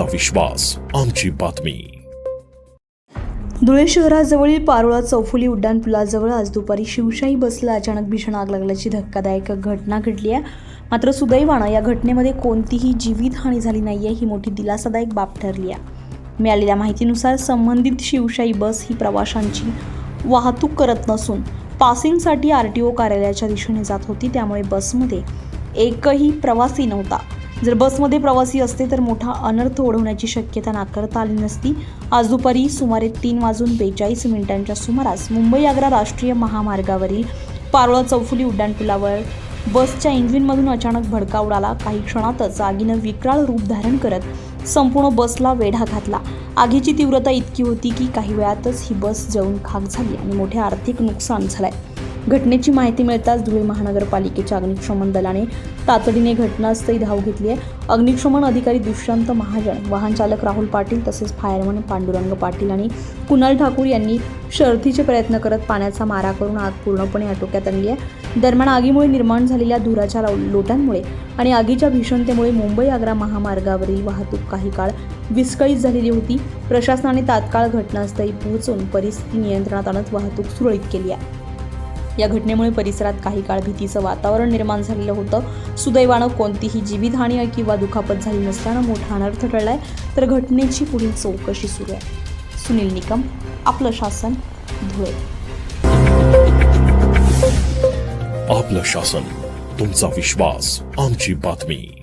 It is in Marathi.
तुमचा विश्वास, आमची बातमी. धुळे शहराजवळील पारोळा चौफुली उड्डाणपुलाजवळ आज दुपारी शिवशाही बसला अचानक भीषण आग लागल्याची धक्कादायक घटना घडली आहे. मात्र सुदैवानं या घटनेमध्ये कोणतीही जीवितहानी झाली नाही आहे, ही मोठी दिलासादायक बाब ठरली आहे. मिळालेल्या माहितीनुसार संबंधित शिवशाही बस ही प्रवाशांची वाहतूक करत नसून पासिंगसाठी RTO कार्यालयाच्या दिशेने जात होती. त्यामुळे बसमध्ये एकही प्रवासी नव्हता. जर बसमध्ये प्रवासी असते तर मोठा अनर्थ ओढवण्याची शक्यता नाकारता आली नसती. आज दुपारी सुमारे 3:42 सुमारास मुंबई-आग्रा राष्ट्रीय महामार्गावरील पारोळा चौफुली उड्डाणपुलावर बसच्या इंजिनमधून अचानक भडका उडाला. काही क्षणातच आगीनं विक्राळ रूप धारण करत संपूर्ण बसला वेढा घातला. आगीची तीव्रता इतकी होती की काही वेळातच ही बस जळून खाक झाली आणि मोठे आर्थिक नुकसान झालंय. घटनेची माहिती मिळताच धुळे महानगरपालिकेच्या अग्निशमन दलाने तातडीने घटनास्थळी धाव घेतली आहे. अग्निशमन अधिकारी दुष्यंत महाजन, वाहन चालक राहुल पाटील तसेच फायरमन पांडुरंग पाटील आणि कुणाल ठाकूर यांनी शर्थीचे प्रयत्न करत पाण्याचा मारा करून आग पूर्णपणे आटोक्यात आणली आहे. दरम्यान आगीमुळे निर्माण झालेल्या धुराच्या लोटांमुळे आणि आगीच्या भीषणतेमुळे मुंबई-आग्रा महामार्गावरील वाहतूक काही काळ विस्कळीत झालेली होती. प्रशासनाने तात्काळ घटनास्थळी पोहोचून परिस्थिती नियंत्रणात आणत वाहतूक सुरळीत केली आहे. या घटनेमुळे परिसरात काही काळ भीतीचं वातावरण निर्माण झालेलं होतं. सुदैवानं कोणतीही जीवितहानी किंवा दुखापत झाली नसल्यानं मोठा अनर्थ टळलाय. तर घटनेची पुढील चौकशी सुरू आहे. सुनील निकम, आपलं शासन, धुळे. आपलं शासन, तुमचा विश्वास, आमची बातमी.